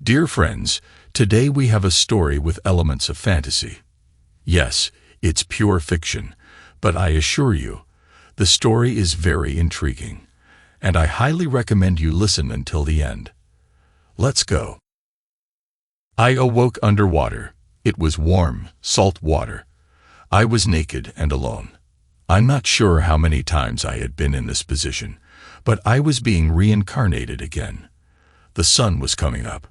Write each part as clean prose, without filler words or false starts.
Dear friends, today we have a story with elements of fantasy. Yes, it's pure fiction, but I assure you, the story is very intriguing, and I highly recommend you listen until the end. Let's go. I awoke underwater. It was warm, salt water. I was naked and alone. I'm not sure how many times I had been in this position, but I was being reincarnated again. The sun was coming up.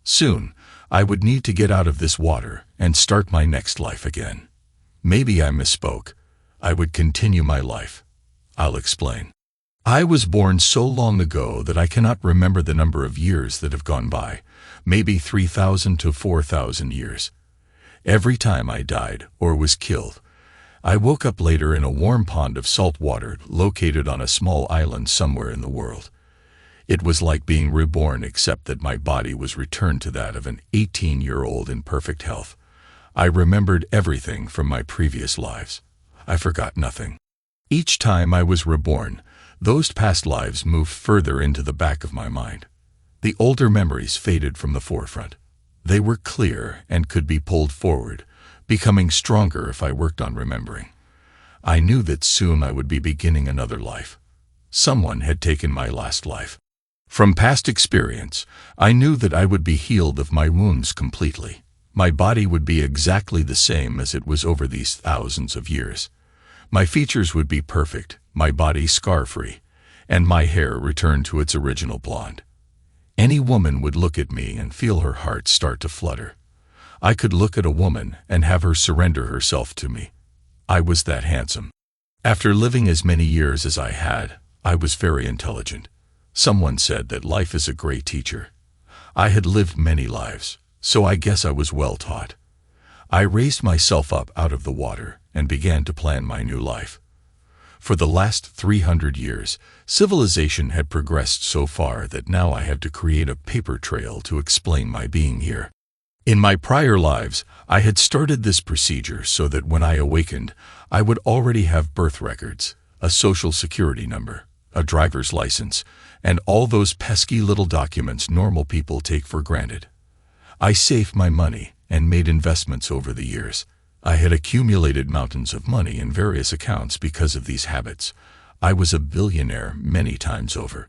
Soon, I would need to get out of this water and start my next life again. Maybe I misspoke. I would continue my life. I'll explain. I was born so long ago that I cannot remember the number of years that have gone by, maybe 3,000 to 4,000 years. Every time I died or was killed, I woke up later in a warm pond of salt water located on a small island somewhere in the world. It was like being reborn, except that my body was returned to that of an 18-year-old in perfect health. I remembered everything from my previous lives. I forgot nothing. Each time I was reborn, those past lives moved further into the back of my mind. The older memories faded from the forefront. They were clear and could be pulled forward, becoming stronger if I worked on remembering. I knew that soon I would be beginning another life. Someone had taken my last life. From past experience, I knew that I would be healed of my wounds completely. My body would be exactly the same as it was over these thousands of years. My features would be perfect, my body scar-free, and my hair returned to its original blonde. Any woman would look at me and feel her heart start to flutter. I could look at a woman and have her surrender herself to me. I was that handsome. After living as many years as I had, I was very intelligent. Someone said that life is a great teacher. I had lived many lives, so I guess I was well taught. I raised myself up out of the water and began to plan my new life. For the last 300 years, civilization had progressed so far that now I had to create a paper trail to explain my being here. In my prior lives, I had started this procedure so that when I awakened, I would already have birth records, a social security number, a driver's license, and all those pesky little documents normal people take for granted. I saved my money and made investments over the years. I had accumulated mountains of money in various accounts because of these habits. I was a billionaire many times over.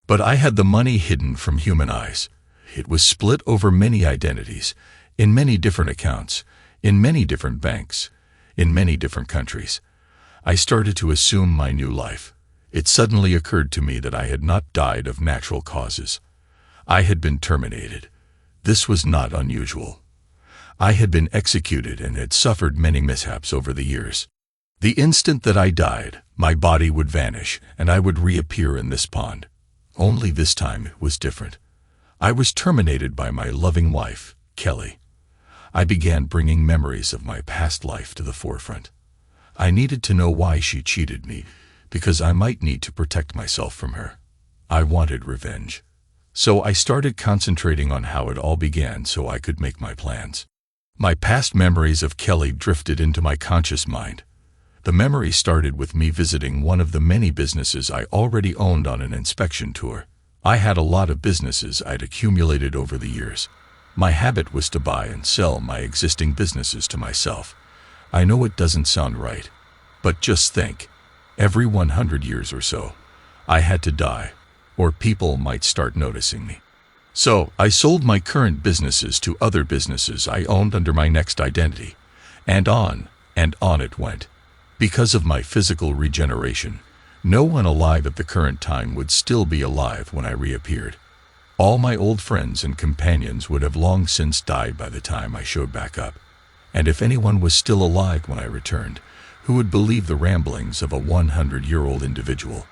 But I had the money hidden from human eyes. It was split over many identities, in many different accounts, in many different banks, in many different countries. I started to assume my new life. It suddenly occurred to me that I had not died of natural causes. I had been terminated. This was not unusual. I had been executed and had suffered many mishaps over the years. The instant that I died, my body would vanish and I would reappear in this pond. Only this time it was different. I was terminated by my loving wife, Kelly. I began bringing memories of my past life to the forefront. I needed to know why she cheated me, because I might need to protect myself from her. I wanted revenge. So I started concentrating on how it all began so I could make my plans. My past memories of Kelly drifted into my conscious mind. The memory started with me visiting one of the many businesses I already owned on an inspection tour. I had a lot of businesses I'd accumulated over the years. My habit was to buy and sell my existing businesses to myself. I know it doesn't sound right, but just think, every 100 years or so, I had to die, or people might start noticing me. So I sold my current businesses to other businesses I owned under my next identity, and on it went. Because of my physical regeneration, no one alive at the current time would still be alive when I reappeared. All my old friends and companions would have long since died by the time I showed back up. And if anyone was still alive when I returned, who would believe the ramblings of a 100-year-old individual?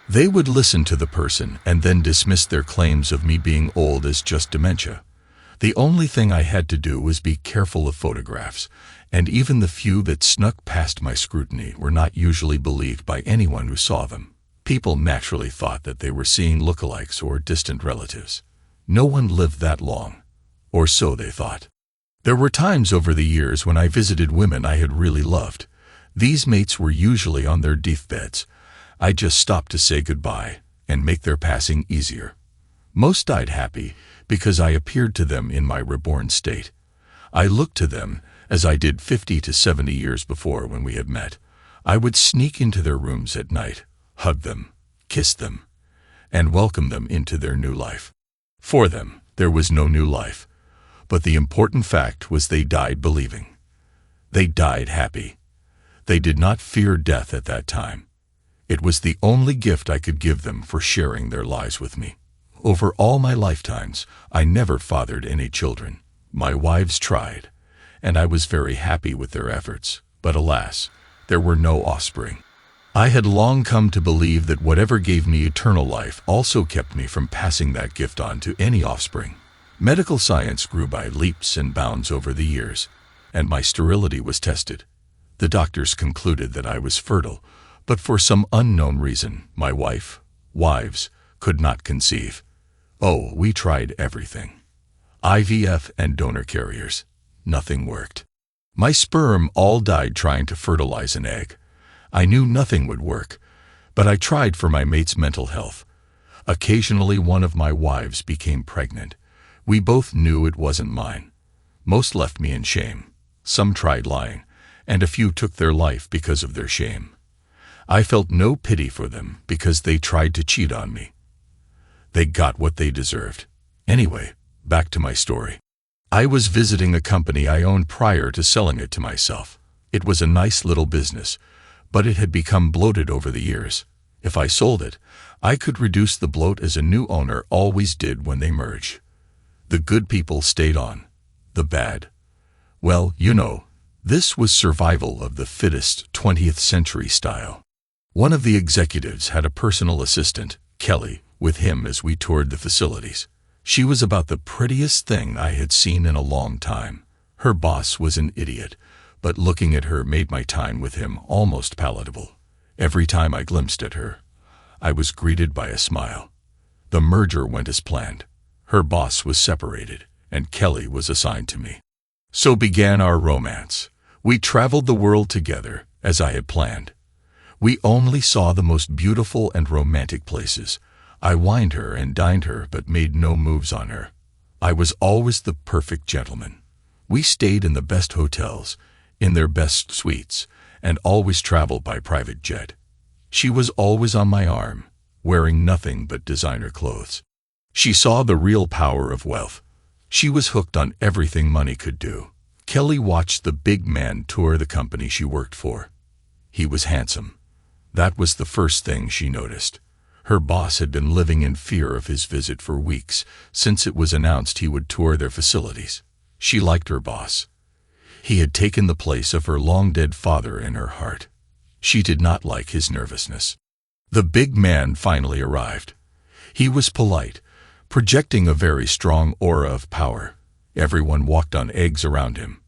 They would listen to the person and then dismiss their claims of me being old as just dementia. The only thing I had to do was be careful of photographs, and even the few that snuck past my scrutiny were not usually believed by anyone who saw them. People naturally thought that they were seeing lookalikes or distant relatives. No one lived that long, or so they thought. There were times over the years when I visited women I had really loved. These mates were usually on their deathbeds. I just stopped to say goodbye and make their passing easier. Most died happy because I appeared to them in my reborn state. I looked to them as I did 50 to 70 years before when we had met. I would sneak into their rooms at night, hug them, kiss them, and welcome them into their new life. For them, there was no new life, but the important fact was they died believing. They died happy. They did not fear death at that time. It was the only gift I could give them for sharing their lives with me. Over all my lifetimes, I never fathered any children. My wives tried, and I was very happy with their efforts, but alas, there were no offspring. I had long come to believe that whatever gave me eternal life also kept me from passing that gift on to any offspring. Medical science grew by leaps and bounds over the years, and my sterility was tested. The doctors concluded that I was fertile, but for some unknown reason, my wives, could not conceive. Oh, we tried everything. IVF and donor carriers. Nothing worked. My sperm all died trying to fertilize an egg. I knew nothing would work, but I tried for my mate's mental health. Occasionally one of my wives became pregnant. We both knew it wasn't mine. Most left me in shame. Some tried lying, and a few took their life because of their shame. I felt no pity for them because they tried to cheat on me. They got what they deserved. Anyway, back to my story. I was visiting a company I owned prior to selling it to myself. It was a nice little business, but it had become bloated over the years. If I sold it, I could reduce the bloat as a new owner always did when they merged. The good people stayed on. The bad, well, this was survival of the fittest 20th century style. One of the executives had a personal assistant, Kelly, with him as we toured the facilities. She was about the prettiest thing I had seen in a long time. Her boss was an idiot, but looking at her made my time with him almost palatable. Every time I glimpsed at her, I was greeted by a smile. The merger went as planned. Her boss was separated, and Kelly was assigned to me. So began our romance. We traveled the world together, as I had planned. We only saw the most beautiful and romantic places. I wined her and dined her but made no moves on her. I was always the perfect gentleman. We stayed in the best hotels, in their best suites, and always traveled by private jet. She was always on my arm, wearing nothing but designer clothes. She saw the real power of wealth. She was hooked on everything money could do. Kelly watched the big man tour the company she worked for. He was handsome. That was the first thing she noticed. Her boss had been living in fear of his visit for weeks, since it was announced he would tour their facilities. She liked her boss. He had taken the place of her long-dead father in her heart. She did not like his nervousness. The big man finally arrived. He was polite, projecting a very strong aura of power. Everyone walked on eggs around him.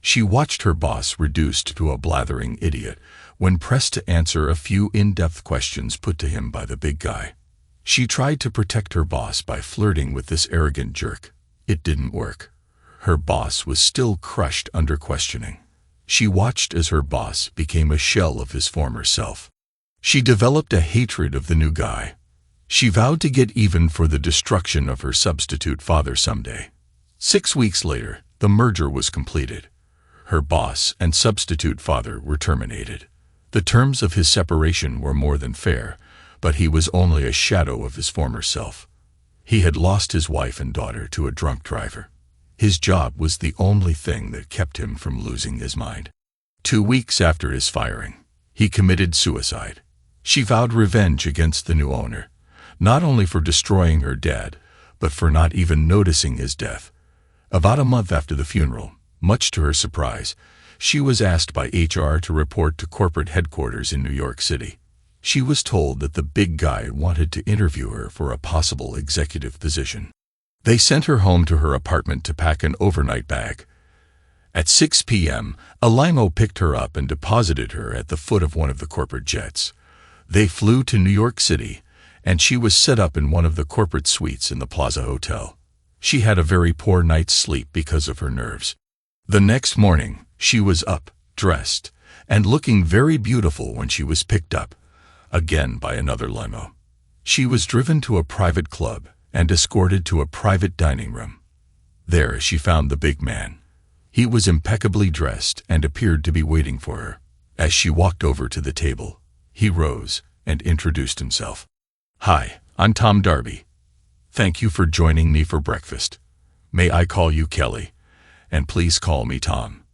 She watched her boss reduced to a blathering idiot when pressed to answer a few in-depth questions put to him by the big guy. She tried to protect her boss by flirting with this arrogant jerk. It didn't work. Her boss was still crushed under questioning. She watched as her boss became a shell of his former self. She developed a hatred of the new guy. She vowed to get even for the destruction of her substitute father someday. 6 weeks later, the merger was completed. Her boss and substitute father were terminated. The terms of his separation were more than fair, but he was only a shadow of his former self. He had lost his wife and daughter to a drunk driver. His job was the only thing that kept him from losing his mind. 2 weeks after his firing, he committed suicide. She vowed revenge against the new owner, not only for destroying her dad, but for not even noticing his death. About a month after the funeral, much to her surprise, she was asked by HR to report to corporate headquarters in New York City. She was told that the big guy wanted to interview her for a possible executive position. They sent her home to her apartment to pack an overnight bag. At 6 p.m., a limo picked her up and deposited her at the foot of one of the corporate jets. They flew to New York City, and she was set up in one of the corporate suites in the Plaza Hotel. She had a very poor night's sleep because of her nerves. The next morning, she was up, dressed, and looking very beautiful when she was picked up, again by another limo. She was driven to a private club, and escorted to a private dining room. There she found the big man. He was impeccably dressed and appeared to be waiting for her. As she walked over to the table, he rose and introduced himself. "Hi, I'm Tom Darby. Thank you for joining me for breakfast. May I call you Kelly? And please call me Tom."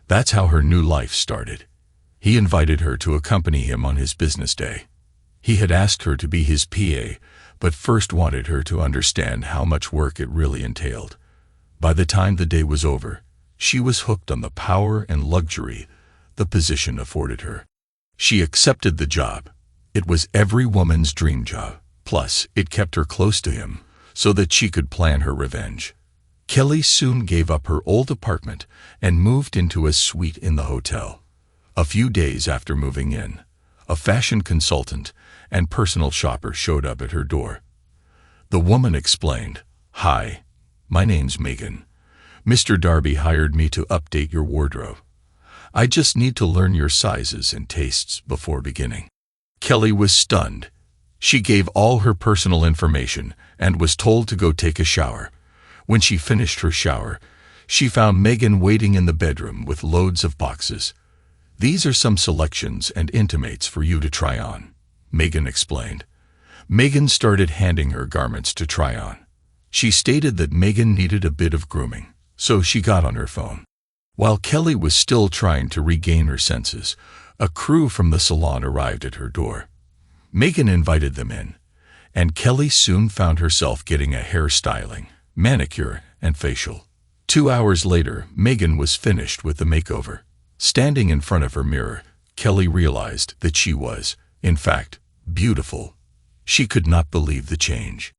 That's how her new life started. He invited her to accompany him on his business day. He had asked her to be his PA, but first wanted her to understand how much work it really entailed. By the time the day was over, she was hooked on the power and luxury the position afforded her. She accepted the job. It was every woman's dream job. Plus, it kept her close to him so that she could plan her revenge. Kelly soon gave up her old apartment and moved into a suite in the hotel. A few days after moving in, a fashion consultant and personal shopper showed up at her door. The woman explained, "Hi, my name's Megan. Mr. Darby hired me to update your wardrobe. I just need to learn your sizes and tastes before beginning." Kelly was stunned. She gave all her personal information and was told to go take a shower. When she finished her shower, she found Megan waiting in the bedroom with loads of boxes. "These are some selections and intimates for you to try on," Megan explained. Megan started handing her garments to try on. She stated that Megan needed a bit of grooming, so she got on her phone. While Kelly was still trying to regain her senses, a crew from the salon arrived at her door. Megan invited them in, and Kelly soon found herself getting a hairstyling, manicure, and facial. 2 hours later, Megan was finished with the makeover. Standing in front of her mirror, Kelly realized that she was, in fact, beautiful. She could not believe the change.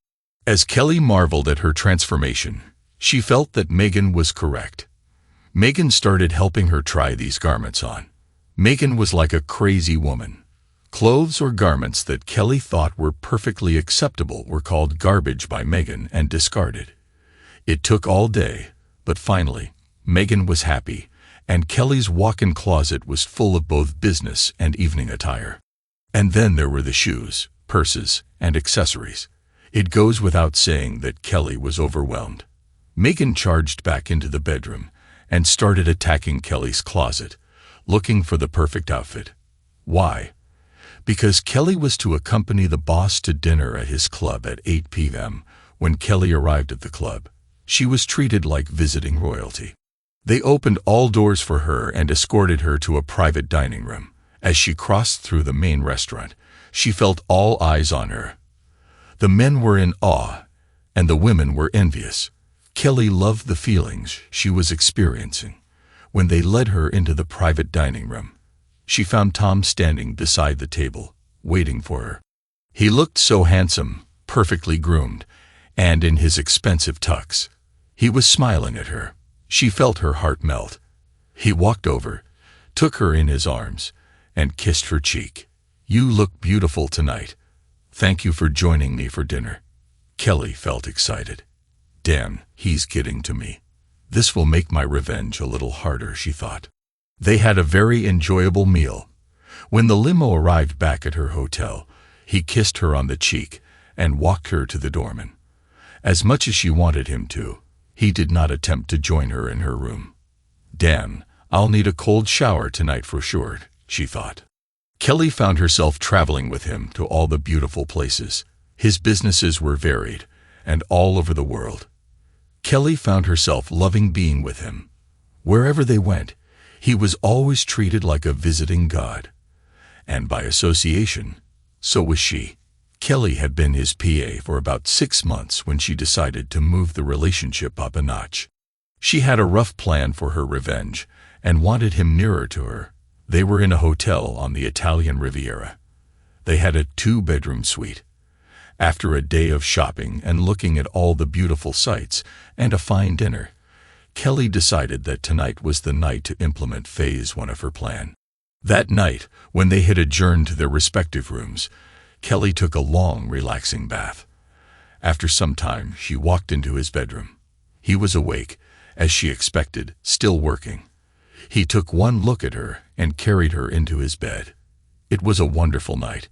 As Kelly marveled at her transformation, she felt that Megan was correct. Megan started helping her try these garments on. Megan was like a crazy woman. Clothes or garments that Kelly thought were perfectly acceptable were called garbage by Megan and discarded. It took all day, but finally, Megan was happy, and Kelly's walk-in closet was full of both business and evening attire. And then there were the shoes, purses, and accessories. It goes without saying that Kelly was overwhelmed. Megan charged back into the bedroom and started attacking Kelly's closet, looking for the perfect outfit. Why? Because Kelly was to accompany the boss to dinner at his club at 8 p.m. When Kelly arrived at the club, she was treated like visiting royalty. They opened all doors for her and escorted her to a private dining room. As she crossed through the main restaurant, she felt all eyes on her. The men were in awe, and the women were envious. Kelly loved the feelings she was experiencing. When they led her into the private dining room, she found Tom standing beside the table, waiting for her. He looked so handsome, perfectly groomed, and in his expensive tux. He was smiling at her. She felt her heart melt. He walked over, took her in his arms, and kissed her cheek. "You look beautiful tonight. Thank you for joining me for dinner." Kelly felt excited. Damn, he's getting to me. This will make my revenge a little harder, she thought. They had a very enjoyable meal. When the limo arrived back at her hotel, he kissed her on the cheek and walked her to the doorman. As much as she wanted him to, he did not attempt to join her in her room. Damn, I'll need a cold shower tonight for sure, she thought. Kelly found herself traveling with him to all the beautiful places. His businesses were varied and all over the world. Kelly found herself loving being with him. Wherever they went, he was always treated like a visiting god. And by association, so was she. Kelly had been his PA for about 6 months when she decided to move the relationship up a notch. She had a rough plan for her revenge and wanted him nearer to her. They were in a hotel on the Italian Riviera. They had a 2-bedroom suite. After a day of shopping and looking at all the beautiful sights and a fine dinner, Kelly decided that tonight was the night to implement phase 1 of her plan. That night, when they had adjourned to their respective rooms, Kelly took a long, relaxing bath. After some time, she walked into his bedroom. He was awake, as she expected, still working. He took one look at her and carried her into his bed. It was a wonderful night.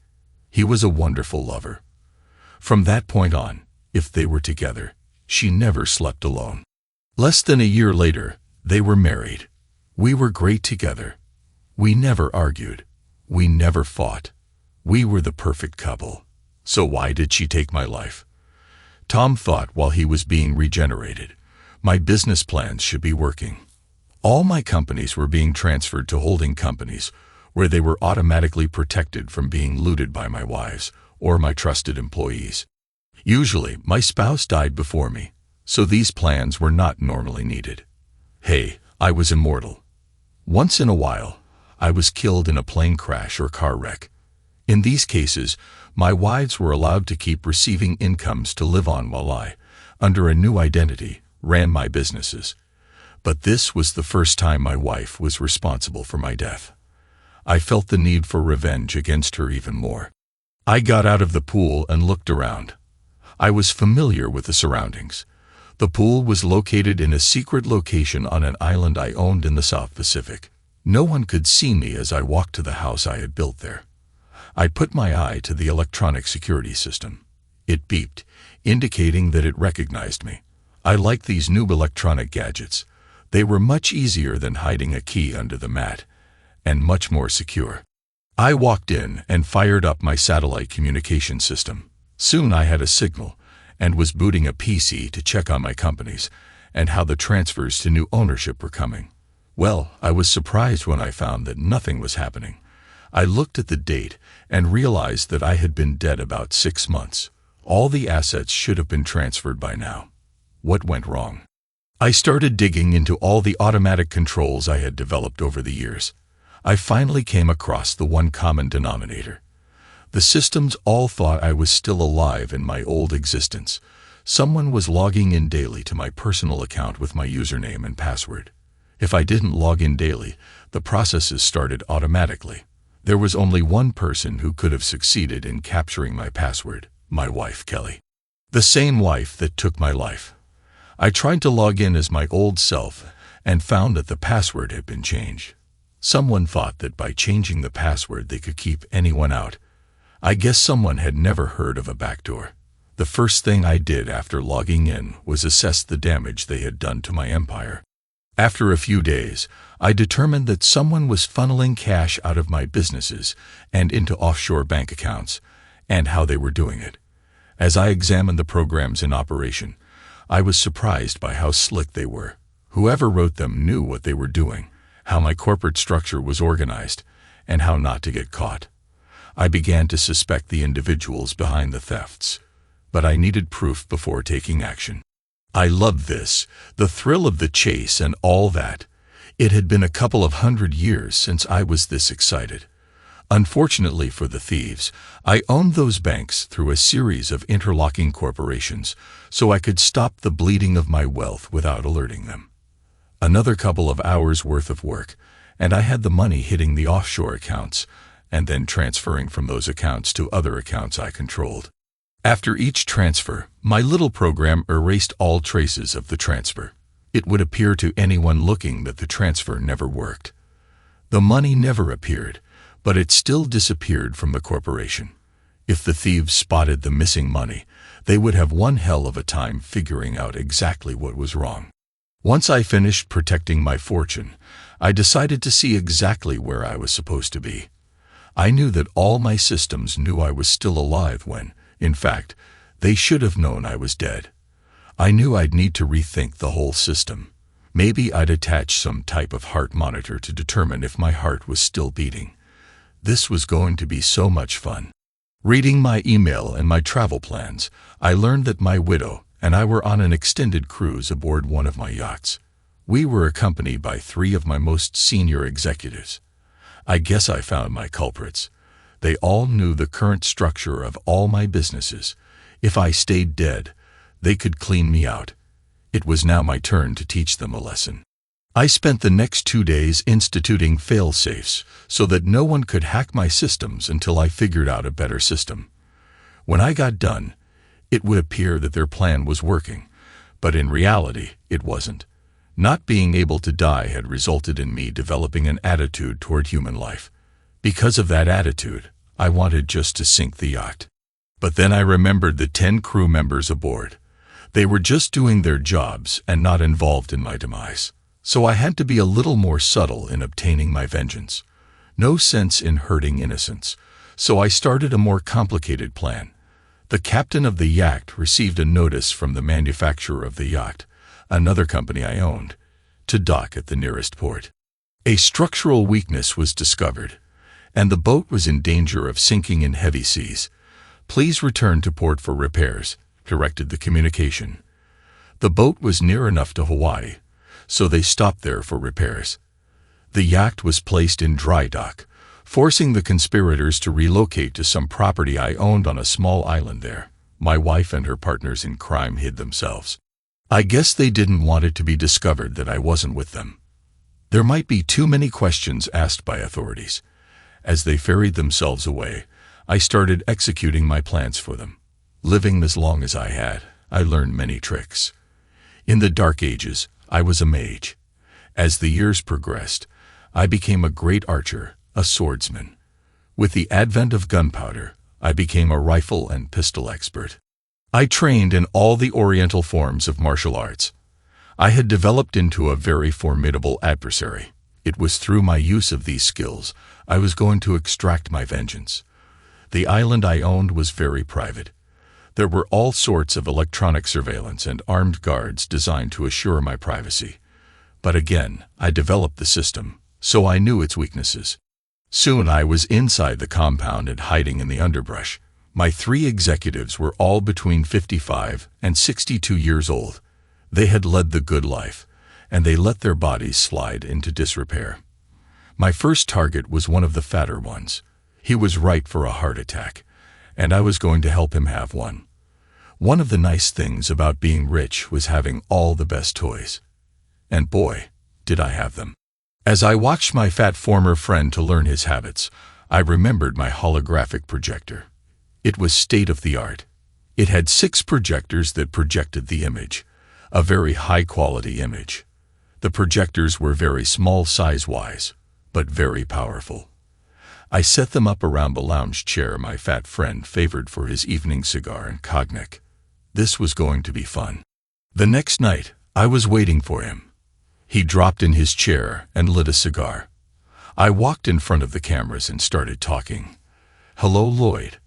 He was a wonderful lover. From that point on, If they were together, she never slept alone. Less than a year later, they were married. We were great together. We never argued. We never fought. We were the perfect couple. So why did she take my life? Tom thought while he was being regenerated, my business plans should be working. All my companies were being transferred to holding companies, where they were automatically protected from being looted by my wives or my trusted employees. Usually, my spouse died before me, so these plans were not normally needed. Hey, I was immortal. Once in a while, I was killed in a plane crash or car wreck. In these cases, my wives were allowed to keep receiving incomes to live on while I, under a new identity, ran my businesses. But this was the first time my wife was responsible for my death. I felt the need for revenge against her even more. I got out of the pool and looked around. I was familiar with the surroundings. The pool was located in a secret location on an island I owned in the South Pacific. No one could see me as I walked to the house I had built there. I put my eye to the electronic security system. It beeped, indicating that it recognized me. I liked these new electronic gadgets. They were much easier than hiding a key under the mat, and much more secure. I walked in and fired up my satellite communication system. Soon I had a signal and was booting a PC to check on my companies and how the transfers to new ownership were coming. Well, I was surprised when I found that nothing was happening. I looked at the date and realized that I had been dead about 6 months. All the assets should have been transferred by now. What went wrong? I started digging into all the automatic controls I had developed over the years. I finally came across the one common denominator. The systems all thought I was still alive in my old existence. Someone was logging in daily to my personal account with my username and password. If I didn't log in daily, the processes started automatically. There was only one person who could have succeeded in capturing my password, my wife, Kelly. The same wife that took my life. I tried to log in as my old self and found that the password had been changed. Someone thought that by changing the password they could keep anyone out. I guess someone had never heard of a backdoor. The first thing I did after logging in was assess the damage they had done to my empire. After a few days, I determined that someone was funneling cash out of my businesses and into offshore bank accounts, and how they were doing it. As I examined the programs in operation, I was surprised by how slick they were. Whoever wrote them knew what they were doing, how my corporate structure was organized, and how not to get caught. I began to suspect the individuals behind the thefts, but I needed proof before taking action. I loved this, the thrill of the chase and all that. It had been a couple of 100 years since I was this excited. Unfortunately for the thieves, I owned those banks through a series of interlocking corporations, so I could stop the bleeding of my wealth without alerting them. Another couple of hours worth of work, and I had the money hitting the offshore accounts, and then transferring from those accounts to other accounts I controlled. After each transfer, my little program erased all traces of the transfer. It would appear to anyone looking that the transfer never worked. The money never appeared, but it still disappeared from the corporation. If the thieves spotted the missing money, they would have one hell of a time figuring out exactly what was wrong. Once I finished protecting my fortune, I decided to see exactly where I was supposed to be. I knew that all my systems knew I was still alive when, in fact, they should have known I was dead. I knew I'd need to rethink the whole system. Maybe I'd attach some type of heart monitor to determine if my heart was still beating. This was going to be so much fun. Reading my email and my travel plans, I learned that my widow and I were on an extended cruise aboard one of my yachts. We were accompanied by 3 of my most senior executives. I guess I found my culprits. They all knew the current structure of all my businesses. If I stayed dead, they could clean me out. It was now my turn to teach them a lesson. I spent the next 2 days instituting fail-safes so that no one could hack my systems until I figured out a better system. When I got done, it would appear that their plan was working, but in reality, it wasn't. Not being able to die had resulted in me developing an attitude toward human life. Because of that attitude, I wanted just to sink the yacht. But then I remembered the 10 crew members aboard. They were just doing their jobs and not involved in my demise. So I had to be a little more subtle in obtaining my vengeance. No sense in hurting innocents. So I started a more complicated plan. The captain of the yacht received a notice from the manufacturer of the yacht, another company I owned, to dock at the nearest port. A structural weakness was discovered, and the boat was in danger of sinking in heavy seas. "Please return to port for repairs," directed the communication. The boat was near enough to Hawaii, so they stopped there for repairs. The yacht was placed in dry dock, forcing the conspirators to relocate to some property I owned on a small island there. My wife and her partners in crime hid themselves. I guess they didn't want it to be discovered that I wasn't with them. There might be too many questions asked by authorities. As they ferried themselves away, I started executing my plans for them. Living as long as I had, I learned many tricks. In the Dark Ages, I was a mage. As the years progressed, I became a great archer, a swordsman. With the advent of gunpowder, I became a rifle and pistol expert. I trained in all the Oriental forms of martial arts. I had developed into a very formidable adversary. It was through my use of these skills I was going to extract my vengeance. The island I owned was very private. There were all sorts of electronic surveillance and armed guards designed to assure my privacy. But again, I developed the system, so I knew its weaknesses. Soon I was inside the compound and hiding in the underbrush. My 3 executives were all between 55 and 62 years old. They had led the good life, and they let their bodies slide into disrepair. My first target was one of the fatter ones. He was ripe for a heart attack, and I was going to help him have one. One of the nice things about being rich was having all the best toys. And boy, did I have them. As I watched my fat former friend to learn his habits, I remembered my holographic projector. It was state-of-the-art. It had 6 projectors that projected the image, a very high-quality image. The projectors were very small size-wise, but very powerful. I set them up around the lounge chair my fat friend favored for his evening cigar and cognac. This was going to be fun. The next night, I was waiting for him. He dropped in his chair and lit a cigar. I walked in front of the cameras and started talking. "Hello, Lloyd.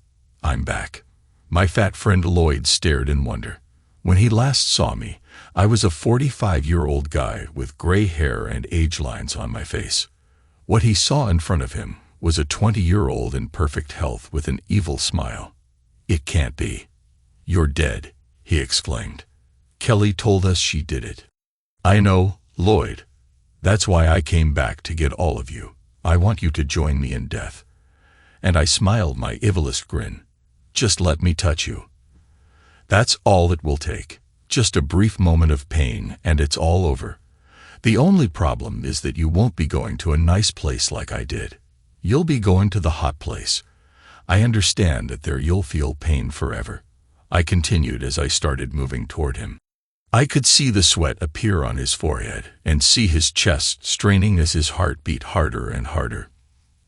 I'm back." My fat friend Lloyd stared in wonder. When he last saw me, I was a 45-year-old guy with gray hair and age lines on my face. What he saw in front of him was a 20-year-old in perfect health with an evil smile. "It can't be. You're dead," he exclaimed. "Kelly told us she did it." "I know, Lloyd. That's why I came back to get all of you. I want you to join me in death." And I smiled my evilest grin. "Just let me touch you. That's all it will take. Just a brief moment of pain and it's all over. The only problem is that you won't be going to a nice place like I did. You'll be going to the hot place. I understand that there you'll feel pain forever." I continued as I started moving toward him. I could see the sweat appear on his forehead and see his chest straining as his heart beat harder and harder.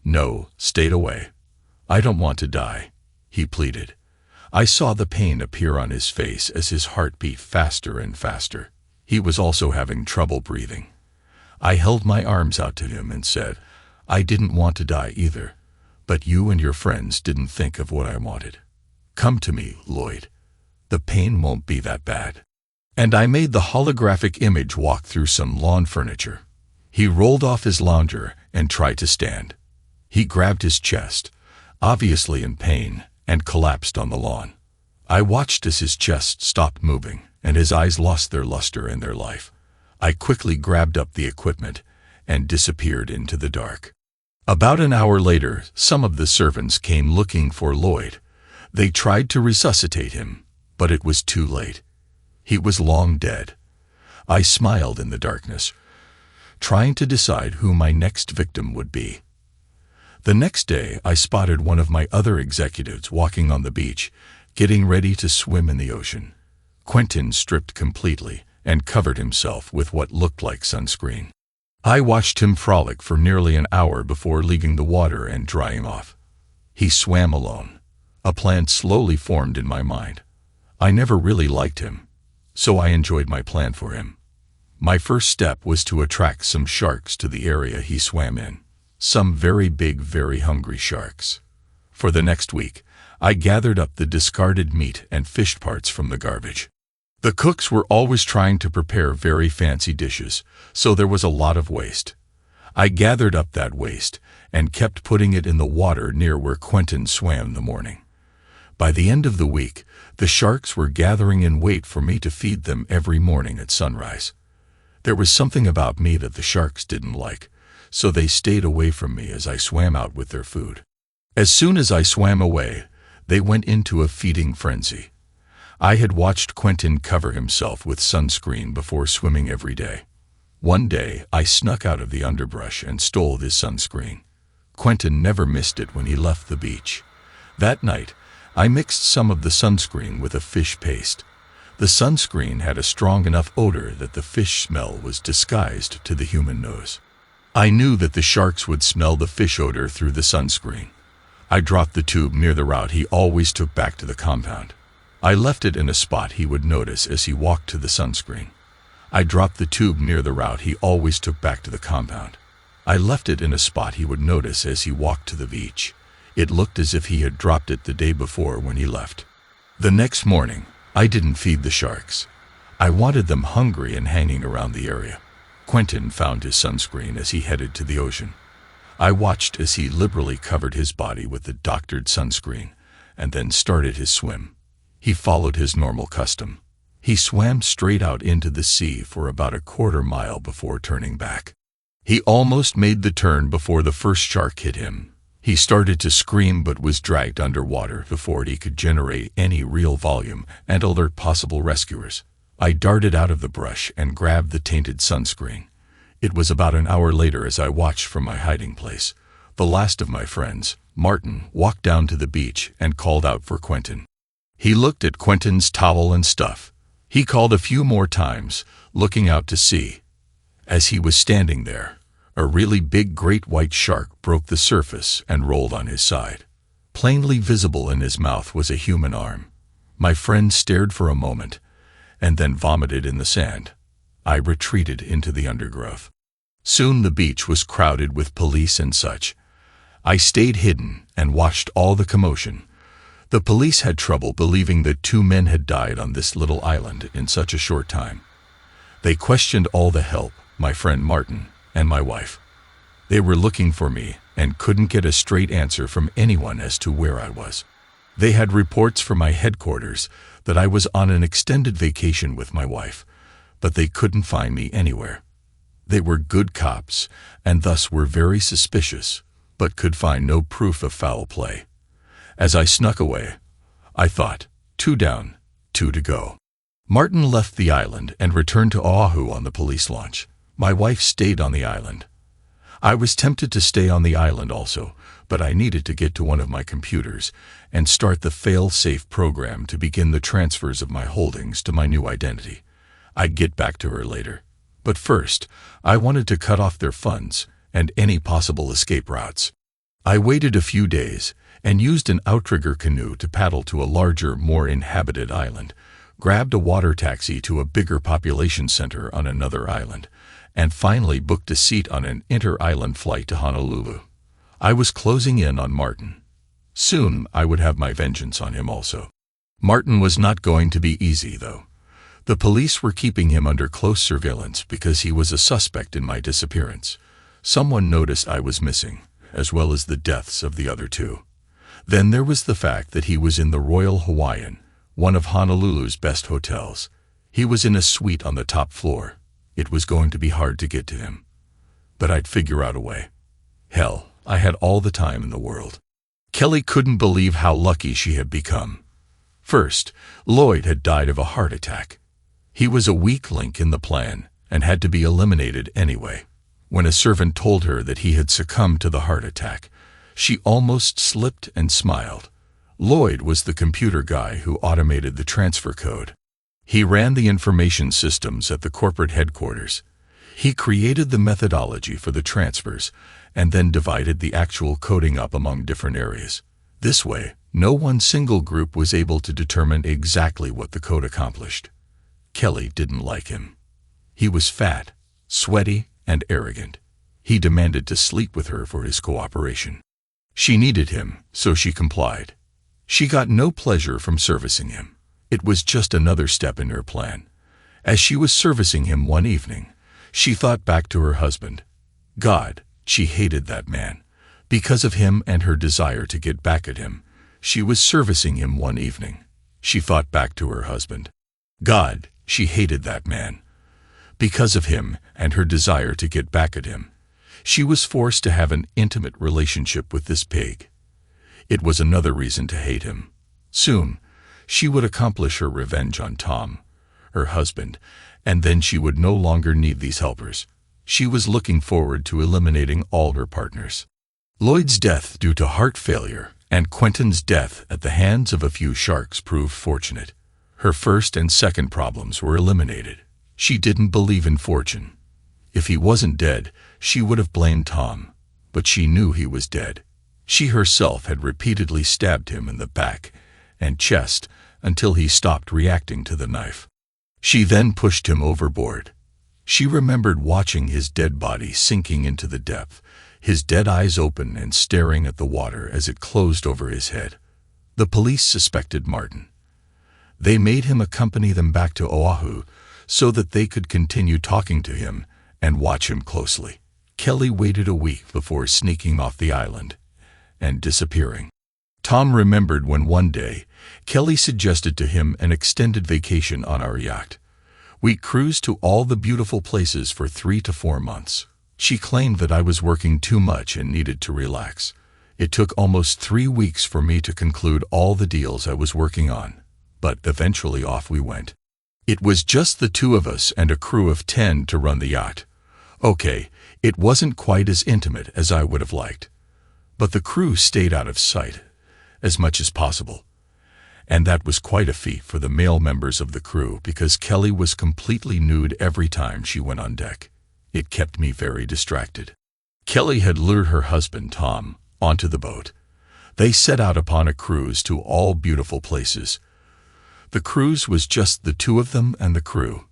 "No, stay away. I don't want to die," he pleaded. I saw the pain appear on his face as his heart beat faster and faster. He was also having trouble breathing. I held my arms out to him and said, "I didn't want to die either, but you and your friends didn't think of what I wanted. Come to me, Lloyd. The pain won't be that bad." And I made the holographic image walk through some lawn furniture. He rolled off his lounger and tried to stand. He grabbed his chest, obviously in pain, and collapsed on the lawn. I watched as his chest stopped moving and his eyes lost their luster and their life. I quickly grabbed up the equipment and disappeared into the dark. About an hour later, some of the servants came looking for Lloyd. They tried to resuscitate him, but it was too late. He was long dead. I smiled in the darkness, trying to decide who my next victim would be. The next day, I spotted one of my other executives walking on the beach, getting ready to swim in the ocean. Quentin stripped completely and covered himself with what looked like sunscreen. I watched him frolic for nearly an hour before leaving the water and drying off. He swam alone, A plan slowly formed in my mind. I never really liked him, so I enjoyed my plan for him. My first step was to attract some sharks to the area he swam in. Some very big, very hungry sharks. For the next week, I gathered up the discarded meat and fish parts from the garbage. The cooks were always trying to prepare very fancy dishes, so there was a lot of waste. I gathered up that waste and kept putting it in the water near where Quentin swam in the morning. By the end of the week, the sharks were gathering in wait for me to feed them every morning at sunrise. There was something about me that the sharks didn't like, so they stayed away from me as I swam out with their food. As soon as I swam away, they went into a feeding frenzy. I had watched Quentin cover himself with sunscreen before swimming every day. One day, I snuck out of the underbrush and stole his sunscreen. Quentin never missed it when he left the beach. That night, I mixed some of the sunscreen with a fish paste. The sunscreen had a strong enough odor that the fish smell was disguised to the human nose. I knew that the sharks would smell the fish odor through the sunscreen. I dropped the tube near the route he always took back to the compound. I left it in a spot he would notice as he walked to the sunscreen. I dropped the tube near the route he always took back to the compound. I left it in a spot he would notice as he walked to the beach. It looked as if he had dropped it the day before when he left. The next morning, I didn't feed the sharks. I wanted them hungry and hanging around the area. Quentin found his sunscreen as he headed to the ocean. I watched as he liberally covered his body with the doctored sunscreen and then started his swim. He followed his normal custom. He swam straight out into the sea for about a quarter mile before turning back. He almost made the turn before the first shark hit him. He started to scream but was dragged underwater before he could generate any real volume and alert possible rescuers. I darted out of the brush and grabbed the tainted sunscreen. It was about an hour later as I watched from my hiding place. The last of my friends, Martin, walked down to the beach and called out for Quentin. He looked at Quentin's towel and stuff. He called a few more times, looking out to sea. As he was standing there, a really big great white shark broke the surface and rolled on his side. Plainly visible in his mouth was a human arm. My friend stared for a moment, and then vomited in the sand. I retreated into the undergrowth. Soon the beach was crowded with police and such. I stayed hidden and watched all the commotion. The police had trouble believing that 2 men had died on this little island in such a short time. They questioned all the help, my friend Martin, and my wife. They were looking for me and couldn't get a straight answer from anyone as to where I was. They had reports from my headquarters that I was on an extended vacation with my wife, but they couldn't find me anywhere. They were good cops and thus were very suspicious, but could find no proof of foul play. As I snuck away, I thought, 2 down, 2 to go. Martin left the island and returned to Oahu on the police launch. My wife stayed on the island. I was tempted to stay on the island also, but I needed to get to one of my computers and start the fail-safe program to begin the transfers of my holdings to my new identity. I'd get back to her later. But first, I wanted to cut off their funds and any possible escape routes. I waited a few days and used an outrigger canoe to paddle to a larger, more inhabited island, grabbed a water taxi to a bigger population center on another island, and finally booked a seat on an inter-island flight to Honolulu. I was closing in on Martin. Soon I would have my vengeance on him also. Martin was not going to be easy, though. The police were keeping him under close surveillance because he was a suspect in my disappearance. Someone noticed I was missing, as well as the deaths of the other 2. Then there was the fact that he was in the Royal Hawaiian, one of Honolulu's best hotels. He was in a suite on the top floor. It was going to be hard to get to him. But I'd figure out a way. Hell, I had all the time in the world. Kelly couldn't believe how lucky she had become. First, Lloyd had died of a heart attack. He was a weak link in the plan and had to be eliminated anyway. When a servant told her that he had succumbed to the heart attack, she almost slipped and smiled. Lloyd was the computer guy who automated the transfer code. He ran the information systems at the corporate headquarters. He created the methodology for the transfers and then divided the actual coding up among different areas. This way, No one single group was able to determine exactly what the code accomplished. Kelly didn't like him. He was fat, sweaty, and arrogant. He demanded to sleep with her for his cooperation. She needed him, so she complied. She got no pleasure from servicing him. It was just another step in her plan. As she was servicing him one evening, she thought back to her husband. God, she hated that man. Because of him and her desire to get back at him, she was servicing him one evening. She thought back to her husband. God, she hated that man. Because of him and her desire to get back at him, she was forced to have an intimate relationship with this pig. It was another reason to hate him. Soon, she would accomplish her revenge on Tom, her husband, and then she would no longer need these helpers. She was looking forward to eliminating all her partners. Lloyd's death due to heart failure and Quentin's death at the hands of a few sharks proved fortunate. Her first and second problems were eliminated. She didn't believe in fortune. If he wasn't dead, she would have blamed Tom, but she knew he was dead. She herself had repeatedly stabbed him in the back and chest until he stopped reacting to the knife. She then pushed him overboard. She remembered watching his dead body sinking into the depth, his dead eyes open and staring at the water as it closed over his head. The police suspected Martin. They made him accompany them back to Oahu so that they could continue talking to him and watch him closely. Kelly waited a week before sneaking off the island and disappearing. Tom remembered when one day Kelly suggested to him an extended vacation on our yacht. We cruised to all the beautiful places for 3 to 4 months. She claimed that I was working too much and needed to relax. It took almost 3 weeks for me to conclude all the deals I was working on, but eventually off we went. It was just the two of us and a crew of 10 to run the yacht. Okay, it wasn't quite as intimate as I would have liked, but the crew stayed out of sight as much as possible. And that was quite a feat for the male members of the crew because Kelly was completely nude every time she went on deck. It kept me very distracted. Kelly had lured her husband, Tom, onto the boat. They set out upon a cruise to all beautiful places. The cruise was just the two of them and the crew.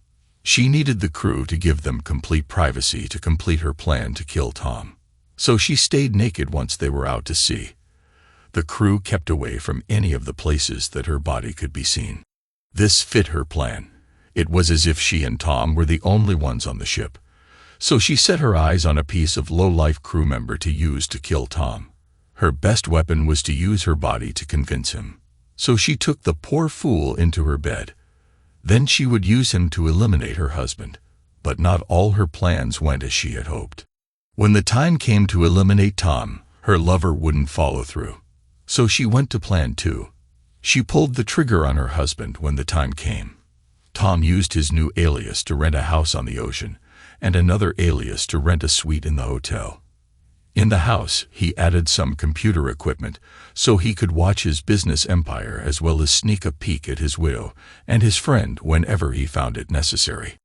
She needed the crew to give them complete privacy to complete her plan to kill Tom. So she stayed naked once they were out to sea. The crew kept away from any of the places that her body could be seen. This fit her plan. It was as if she and Tom were the only ones on the ship. So she set her eyes on a piece of low-life crew member to use to kill Tom. Her best weapon was to use her body to convince him. So she took the poor fool into her bed. Then she would use him to eliminate her husband. But not all her plans went as she had hoped. When the time came to eliminate Tom, her lover wouldn't follow through. So she went to plan 2. She pulled the trigger on her husband when the time came. Tom used his new alias to rent a house on the ocean, and another alias to rent a suite in the hotel. In the house, he added some computer equipment so he could watch his business empire as well as sneak a peek at his widow and his friend whenever he found it necessary.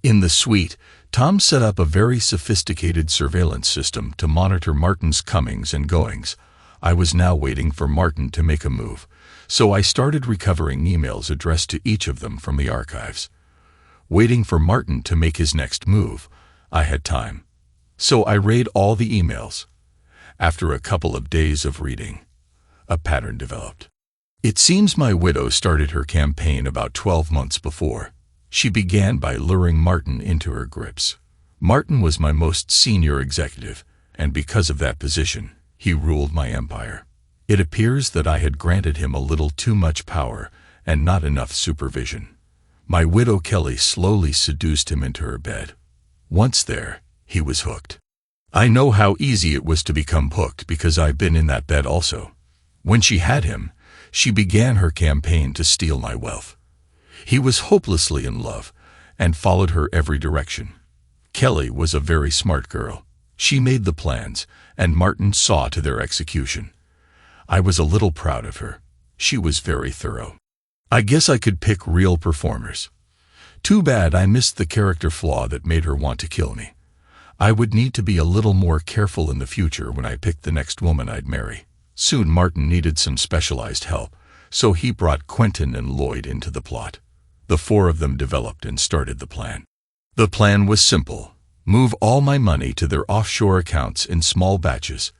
In the suite, Tom set up a very sophisticated surveillance system to monitor Martin's comings and goings. I was now waiting for Martin to make a move, so I started recovering emails addressed to each of them from the archives. Waiting for Martin to make his next move, I had time. So I read all the emails. After a couple of days of reading, a pattern developed. It seems my widow started her campaign about 12 months before. She began by luring Martin into her grips. Martin was my most senior executive, and because of that position, he ruled my empire. It appears that I had granted him a little too much power and not enough supervision. My widow Kelly slowly seduced him into her bed. Once there, he was hooked. I know how easy it was to become hooked because I've been in that bed also. When she had him, she began her campaign to steal my wealth. He was hopelessly in love and followed her every direction. Kelly was a very smart girl. She made the plans, and Martin saw to their execution. I was a little proud of her. She was very thorough. I guess I could pick real performers. Too bad I missed the character flaw that made her want to kill me. I would need to be a little more careful in the future when I picked the next woman I'd marry. Soon Martin needed some specialized help, so he brought Quentin and Lloyd into the plot. The four of them developed and started the plan. The plan was simple: move all my money to their offshore accounts in small batches.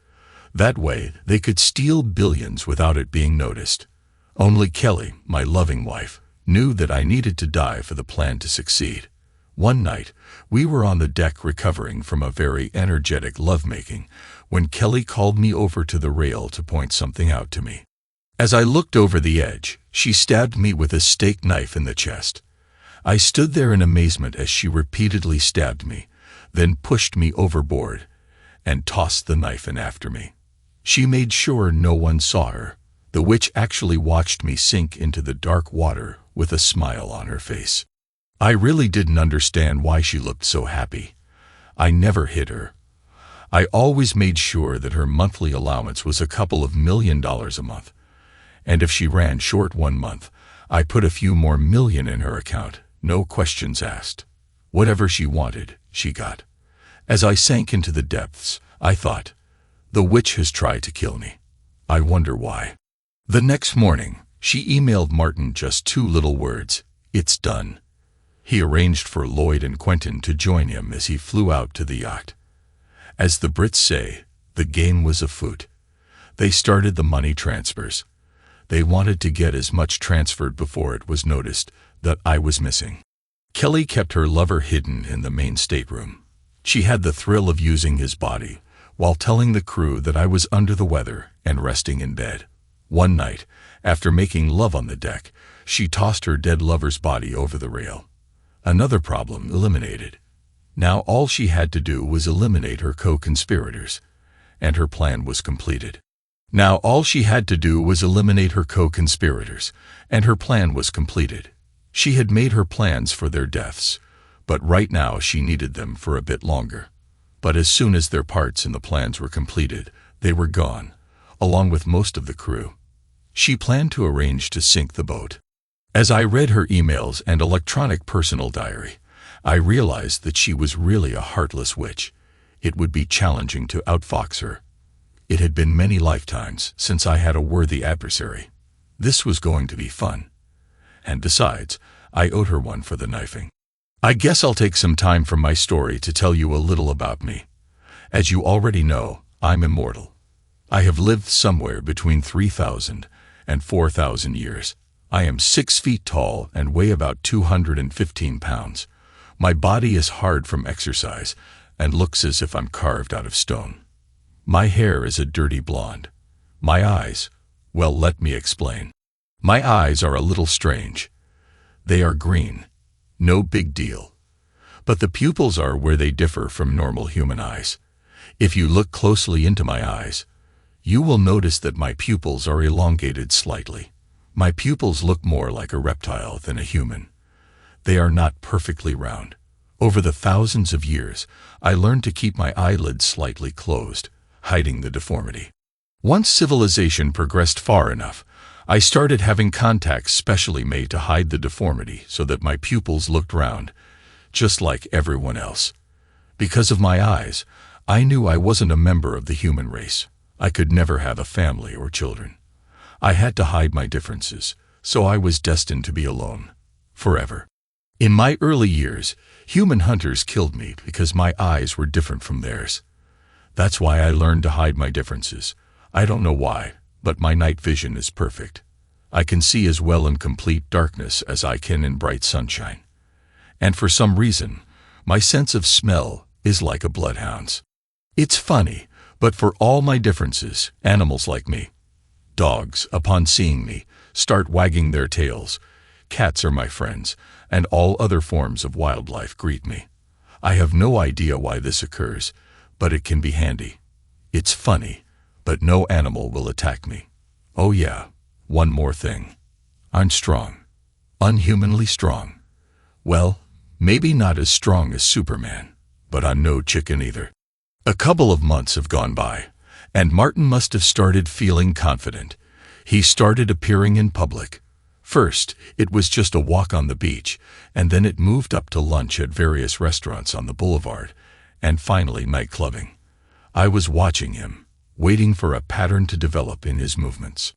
That way, they could steal billions without it being noticed. Only Kelly, my loving wife, knew that I needed to die for the plan to succeed. One night, we were on the deck recovering from a very energetic lovemaking when Kelly called me over to the rail to point something out to me. As I looked over the edge, she stabbed me with a steak knife in the chest. I stood there in amazement as she repeatedly stabbed me, then pushed me overboard and tossed the knife in after me. She made sure no one saw her. The witch actually watched me sink into the dark water with a smile on her face. I really didn't understand why she looked so happy. I never hit her. I always made sure that her monthly allowance was a couple of $1 million a month. And if she ran short one month, I put a few more million in her account, no questions asked. Whatever she wanted, she got. As I sank into the depths, I thought, the witch has tried to kill me. I wonder why. The next morning, she emailed Martin just 2 little words: "It's done." He arranged for Lloyd and Quentin to join him as he flew out to the yacht. As the Brits say, the game was afoot. They started the money transfers. They wanted to get as much transferred before it was noticed that I was missing. Kelly kept her lover hidden in the main stateroom. She had the thrill of using his body while telling the crew that I was under the weather and resting in bed. One night, after making love on the deck, she tossed her dead lover's body over the rail. Another problem eliminated. Now all she had to do was eliminate her co-conspirators, and her plan was completed. She had made her plans for their deaths, but right now she needed them for a bit longer. But as soon as their parts in the plans were completed, they were gone, along with most of the crew. She planned to arrange to sink the boat. As I read her emails and electronic personal diary, I realized that she was really a heartless witch. It would be challenging to outfox her. It had been many lifetimes since I had a worthy adversary. This was going to be fun. And besides, I owed her one for the knifing. I guess I'll take some time from my story to tell you a little about me. As you already know, I'm immortal. I have lived somewhere between 3,000 and 4,000 years. I am 6 feet tall and weigh about 215 pounds. My body is hard from exercise and looks as if I'm carved out of stone. My hair is a dirty blonde. My eyes, well, let me explain. My eyes are a little strange. They are green. No big deal. But the pupils are where they differ from normal human eyes. If you look closely into my eyes, you will notice that my pupils are elongated slightly. My pupils look more like a reptile than a human. They are not perfectly round. Over the thousands of years, I learned to keep my eyelids slightly closed, hiding the deformity. Once civilization progressed far enough, I started having contacts specially made to hide the deformity so that my pupils looked round, just like everyone else. Because of my eyes, I knew I wasn't a member of the human race. I could never have a family or children. I had to hide my differences, so I was destined to be alone, forever. In my early years, human hunters killed me because my eyes were different from theirs. That's why I learned to hide my differences. I don't know why, but my night vision is perfect. I can see as well in complete darkness as I can in bright sunshine. And for some reason, my sense of smell is like a bloodhound's. It's funny, but for all my differences, animals like me. Dogs, upon seeing me, start wagging their tails. Cats are my friends, and all other forms of wildlife greet me. I have no idea why this occurs, but it can be handy. It's funny, but no animal will attack me. Oh yeah, one more thing. I'm strong. Unhumanly strong. Well, maybe not as strong as Superman, but I'm no chicken either. A couple of months have gone by, and Martin must have started feeling confident. He started appearing in public. First, it was just a walk on the beach, and then it moved up to lunch at various restaurants on the boulevard, and finally nightclubbing. I was watching him, waiting for a pattern to develop in his movements.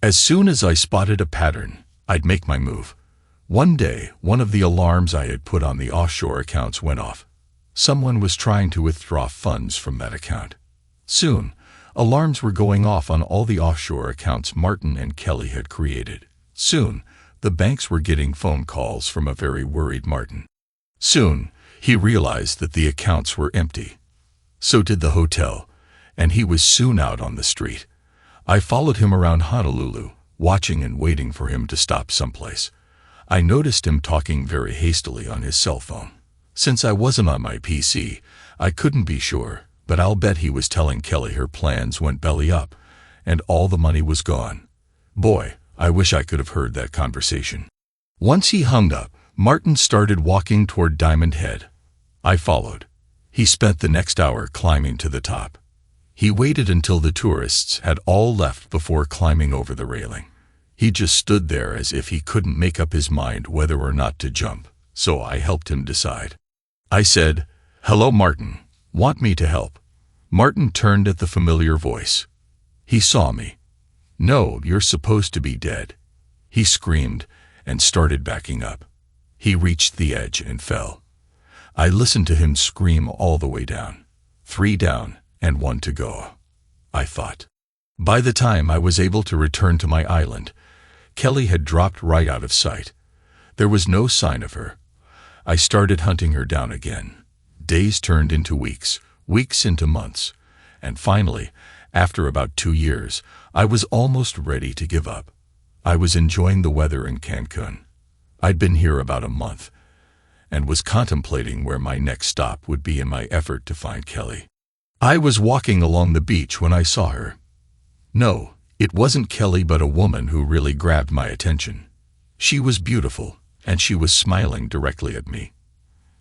As soon as I spotted a pattern, I'd make my move. One day, one of the alarms I had put on the offshore accounts went off. Someone was trying to withdraw funds from that account. Soon, alarms were going off on all the offshore accounts Martin and Kelly had created. Soon, the banks were getting phone calls from a very worried Martin. Soon, he realized that the accounts were empty. So did the hotel, and he was soon out on the street. I followed him around Honolulu, watching and waiting for him to stop someplace. I noticed him talking very hastily on his cell phone. Since I wasn't on my PC, I couldn't be sure, but I'll bet he was telling Kelly her plans went belly up, and all the money was gone. Boy, I wish I could have heard that conversation. Once he hung up, Martin started walking toward Diamond Head. I followed. He spent the next hour climbing to the top. He waited until the tourists had all left before climbing over the railing. He just stood there as if he couldn't make up his mind whether or not to jump, so I helped him decide. I said, "Hello, Martin. Want me to help?" Martin turned at the familiar voice. He saw me. "No, you're supposed to be dead." He screamed and started backing up. He reached the edge and fell. I listened to him scream all the way down. 3 down and 1 to go, I thought. By the time I was able to return to my island, Kelly had dropped right out of sight. There was no sign of her. I started hunting her down again. Days turned into weeks, weeks into months, and finally, after about 2 years, I was almost ready to give up. I was enjoying the weather in Cancun. I'd been here about a month, and was contemplating where my next stop would be in my effort to find Kelly. I was walking along the beach when I saw her. No, it wasn't Kelly but a woman who really grabbed my attention. She was beautiful, and she was smiling directly at me.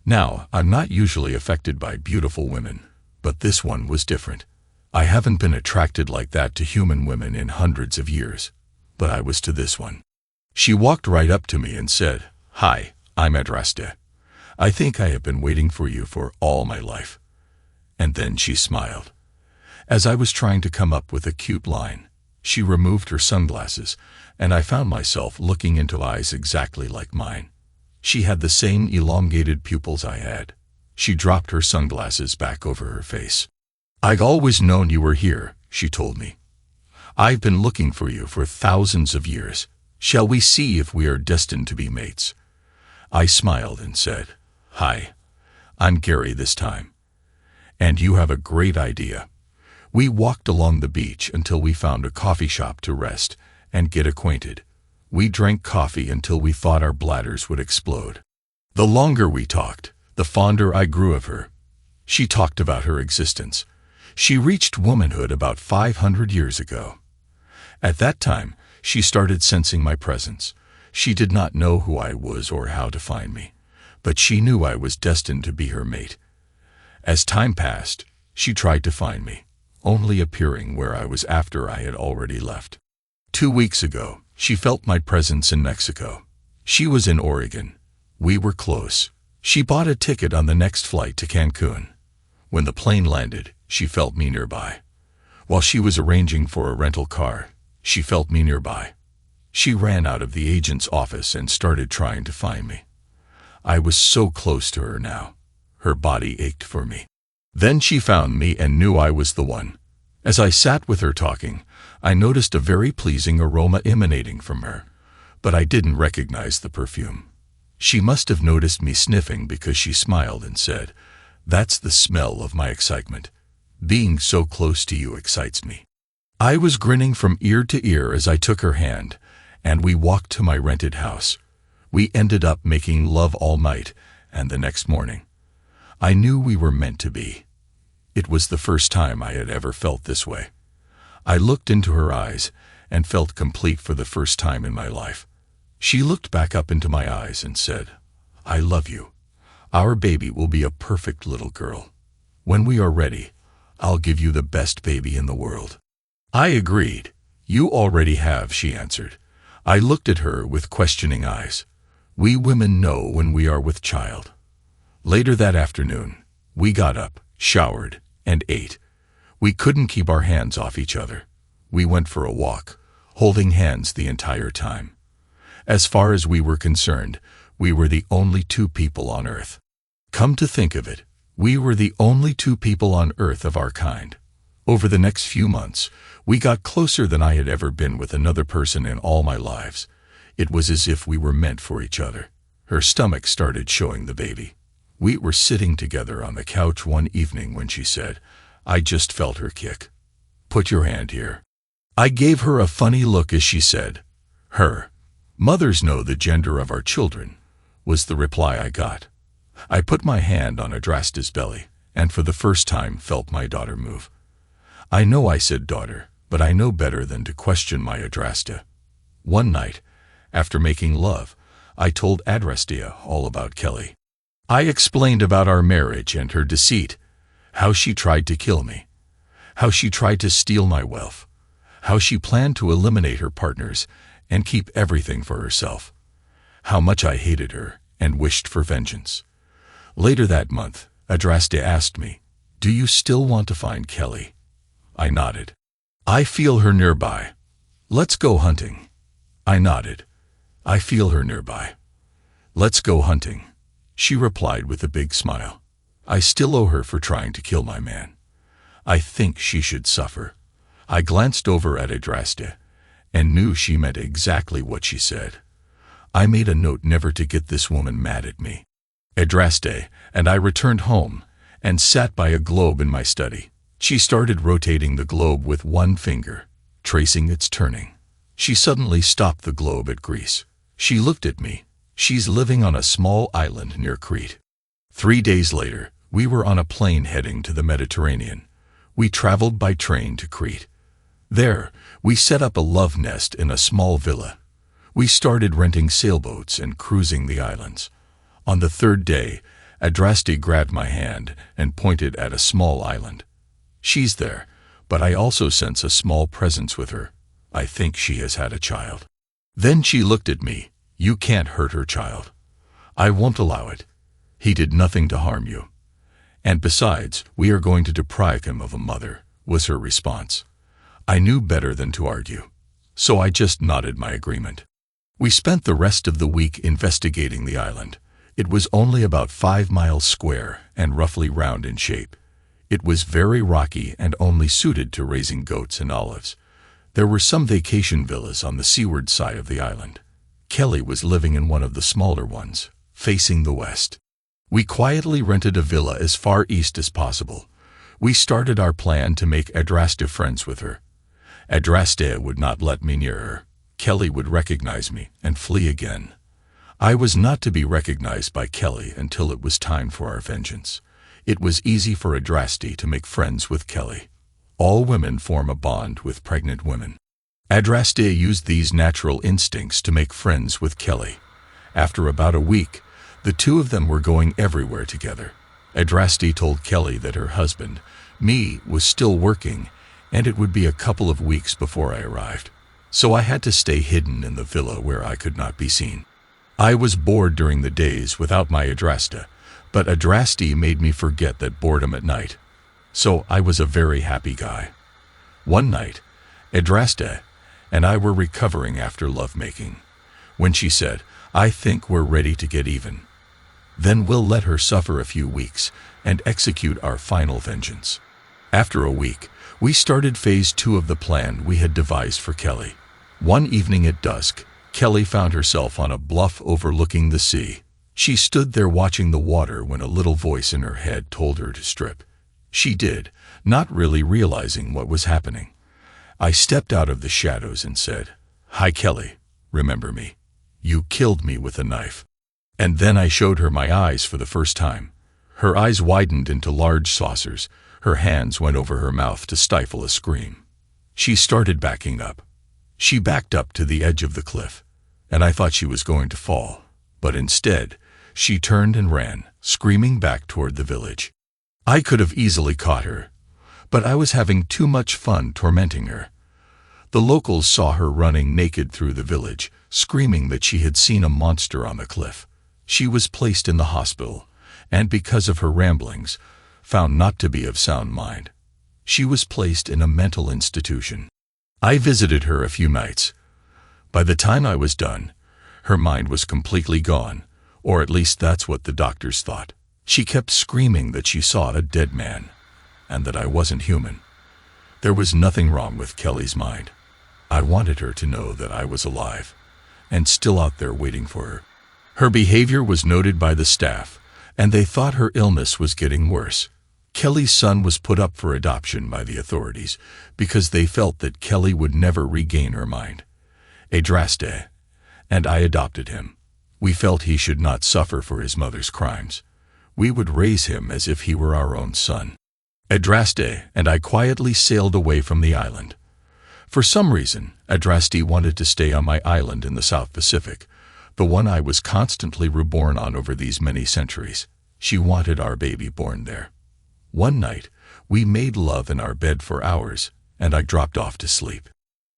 Now, I'm not usually affected by beautiful women, but this one was different. I haven't been attracted like that to human women in hundreds of years, but I was to this one. She walked right up to me and said, "Hi, I'm Adraste. I think I have been waiting for you for all my life." And then she smiled. As I was trying to come up with a cute line, she removed her sunglasses, and I found myself looking into eyes exactly like mine. She had the same elongated pupils I had. She dropped her sunglasses back over her face. "I've always known you were here," she told me. "I've been looking for you for thousands of years. Shall we see if we are destined to be mates?" I smiled and said, "Hi, I'm Gary this time. And you have a great idea." We walked along the beach until we found a coffee shop to rest and get acquainted. We drank coffee until we thought our bladders would explode. The longer we talked, the fonder I grew of her. She talked about her existence. She reached womanhood about 500 years ago. At that time, she started sensing my presence. She did not know who I was or how to find me, but she knew I was destined to be her mate. As time passed, she tried to find me, only appearing where I was after I had already left. 2 weeks ago, she felt my presence in Mexico. She was in Oregon. We were close. She bought a ticket on the next flight to Cancun. When the plane landed, she felt me nearby. While she was arranging for a rental car, she felt me nearby. She ran out of the agent's office and started trying to find me. I was so close to her now. Her body ached for me. Then she found me and knew I was the one. As I sat with her talking, I noticed a very pleasing aroma emanating from her, but I didn't recognize the perfume. She must have noticed me sniffing because she smiled and said, "That's the smell of my excitement. Being so close to you excites me." I was grinning from ear to ear as I took her hand, and we walked to my rented house. We ended up making love all night and the next morning. I knew we were meant to be. It was the first time I had ever felt this way. I looked into her eyes and felt complete for the first time in my life. She looked back up into my eyes and said, "I love you. Our baby will be a perfect little girl. When we are ready, I'll give you the best baby in the world." I agreed. "You already have," she answered. I looked at her with questioning eyes. We women know when we are with child. Later that afternoon, we got up, showered, and ate. We couldn't keep our hands off each other. We went for a walk, holding hands the entire time. As far as we were concerned, we were the only two people on Earth. Come to think of it, we were the only two people on Earth of our kind. Over the next few months, we got closer than I had ever been with another person in all my lives. It was as if we were meant for each other. Her stomach started showing the baby. We were sitting together on the couch one evening when she said, "I just felt her kick. Put your hand here." I gave her a funny look as she said, "Her. Mothers know the gender of our children," was the reply I got. I put my hand on Adrasta's belly, and for the first time felt my daughter move. I know I said daughter, but I know better than to question my Adrasta. One night, after making love, I told Adrasta all about Kelly. I explained about our marriage and her deceit, how she tried to kill me, how she tried to steal my wealth, how she planned to eliminate her partners and keep everything for herself, how much I hated her and wished for vengeance. Later that month, Adrasta asked me, "Do you still want to find Kelly?" I nodded. "I feel her nearby. Let's go hunting." I nodded. "I feel her nearby. Let's go hunting." She replied with a big smile. I still owe her for trying to kill my man. I think she should suffer. I glanced over at Adrasta and knew she meant exactly what she said. I made a note never to get this woman mad at me. Adrasta and I returned home and sat by a globe in my study. She started rotating the globe with one finger, tracing its turning. She suddenly stopped the globe at Greece. She looked at me. She's living on a small island near Crete. 3 days later, we were on a plane heading to the Mediterranean. We traveled by train to Crete. There, we set up a love nest in a small villa. We started renting sailboats and cruising the islands. On the 3rd day, Adrasta grabbed my hand and pointed at a small island. "She's there, but I also sense a small presence with her. I think she has had a child." Then she looked at me. "You can't hurt her child. I won't allow it. He did nothing to harm you. And besides, we are going to deprive him of a mother," was her response. I knew better than to argue, so I just nodded my agreement. We spent the rest of the week investigating the island. It was only about 5 miles square and roughly round in shape. It was very rocky and only suited to raising goats and olives. There were some vacation villas on the seaward side of the island. Kelly was living in one of the smaller ones, facing the west. We quietly rented a villa as far east as possible. We started our plan to make Adrasta friends with her. Adrasta would not let me near her. Kelly would recognize me and flee again. I was not to be recognized by Kelly until it was time for our vengeance. It was easy for Adrasta to make friends with Kelly. All women form a bond with pregnant women. Adrasta used these natural instincts to make friends with Kelly. After about a week, the two of them were going everywhere together. Adrasta told Kelly that her husband, me, was still working, and it would be a couple of weeks before I arrived. So I had to stay hidden in the villa where I could not be seen. I was bored during the days without my Adrasta, but Adrasta made me forget that boredom at night. So I was a very happy guy. One night, Adrasta and I were recovering after lovemaking, when she said, "I think we're ready to get even. Then we'll let her suffer a few weeks and execute our final vengeance." After a week, we started phase 2 of the plan we had devised for Kelly. One evening at dusk, Kelly found herself on a bluff overlooking the sea. She stood there watching the water when a little voice in her head told her to strip. She did, not really realizing what was happening. I stepped out of the shadows and said, "Hi, Kelly, remember me? You killed me with a knife." And then I showed her my eyes for the first time. Her eyes widened into large saucers. Her hands went over her mouth to stifle a scream. She started backing up. She backed up to the edge of the cliff, and I thought she was going to fall. But instead, she turned and ran, screaming back toward the village. I could have easily caught her, but I was having too much fun tormenting her. The locals saw her running naked through the village, screaming that she had seen a monster on the cliff. She was placed in the hospital, and because of her ramblings, found not to be of sound mind. She was placed in a mental institution. I visited her a few nights. By the time I was done, her mind was completely gone, or at least that's what the doctors thought. She kept screaming that she saw a dead man, and that I wasn't human. There was nothing wrong with Kelly's mind. I wanted her to know that I was alive, and still out there waiting for her. Her behavior was noted by the staff, and they thought her illness was getting worse. Kelly's son was put up for adoption by the authorities because they felt that Kelly would never regain her mind. Adraste, and I adopted him. We felt he should not suffer for his mother's crimes. We would raise him as if he were our own son. Adraste and I quietly sailed away from the island. For some reason, Adraste wanted to stay on my island in the South Pacific, the one I was constantly reborn on over these many centuries. She wanted our baby born there. One night, we made love in our bed for hours, and I dropped off to sleep.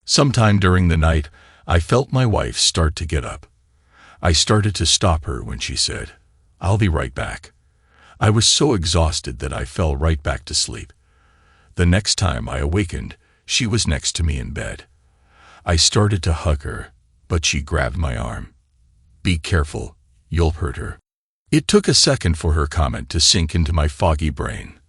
Sometime during the night, I felt my wife start to get up. I started to stop her when she said, "I'll be right back." I was so exhausted that I fell right back to sleep. The next time I awakened, she was next to me in bed. I started to hug her, but she grabbed my arm. "Be careful, you'll hurt her." It took a second for her comment to sink into my foggy brain.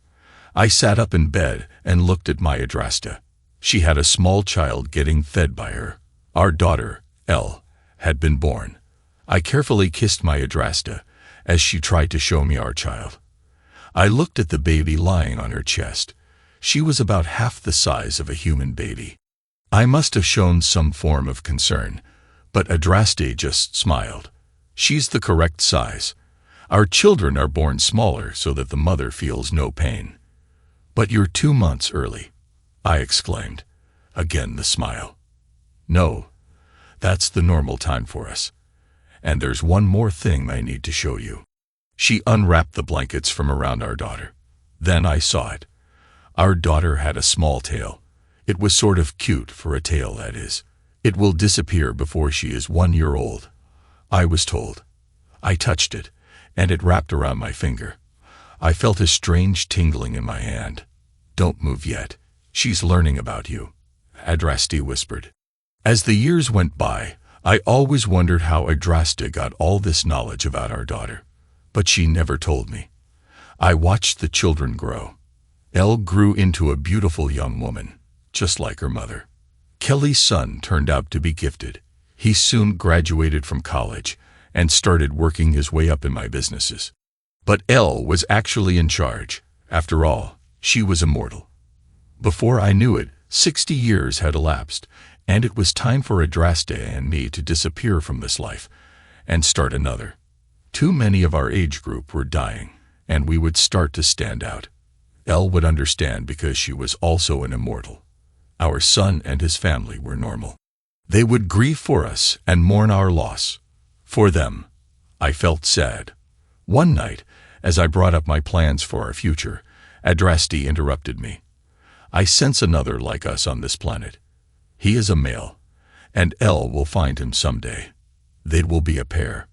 I sat up in bed and looked at my Adraste. She had a small child getting fed by her. Our daughter, Elle, had been born. I carefully kissed my Adraste as she tried to show me our child. I looked at the baby lying on her chest. She was about half the size of a human baby. I must have shown some form of concern, but Adraste just smiled. "She's the correct size. Our children are born smaller so that the mother feels no pain." "But you're 2 months early," I exclaimed. Again the smile. "No, that's the normal time for us. And there's one more thing I need to show you." She unwrapped the blankets from around our daughter. Then I saw it. Our daughter had a small tail. It was sort of cute for a tail, that is. "It will disappear before she is 1 year old," I was told. I touched it, and it wrapped around my finger. I felt a strange tingling in my hand. "Don't move yet. She's learning about you," Adraste whispered. As the years went by, I always wondered how Adraste got all this knowledge about our daughter. But she never told me. I watched the children grow. Elle grew into a beautiful young woman, just like her mother. Kelly's son turned out to be gifted. He soon graduated from college and started working his way up in my businesses. But Elle was actually in charge. After all, she was immortal. Before I knew it, 60 years had elapsed, and it was time for Adraste and me to disappear from this life and start another. Too many of our age group were dying, and we would start to stand out. Elle would understand because she was also an immortal. Our son and his family were normal. They would grieve for us and mourn our loss. For them, I felt sad. One night, as I brought up my plans for our future, Adraste interrupted me. "I sense another like us on this planet. He is a male, and Elle will find him someday. They will be a pair."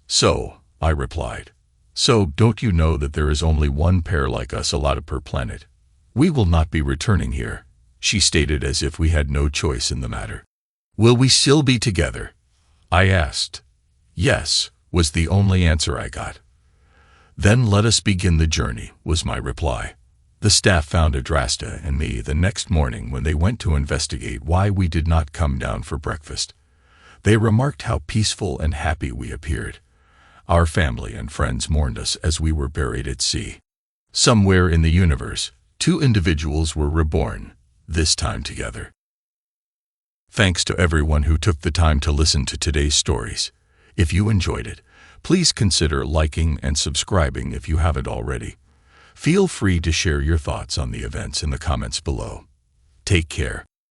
"So," I replied. "So don't you know that there is only one pair like us allotted per planet? We will not be returning here," she stated as if we had no choice in the matter. "Will we still be together?" I asked. "Yes," was the only answer I got. "Then let us begin the journey," was my reply. The staff found Adraste and me the next morning when they went to investigate why we did not come down for breakfast. They remarked how peaceful and happy we appeared. Our family and friends mourned us as we were buried at sea. Somewhere in the universe, 2 individuals were reborn, this time together. Thanks to everyone who took the time to listen to today's stories. If you enjoyed it, please consider liking and subscribing if you haven't already. Feel free to share your thoughts on the events in the comments below. Take care.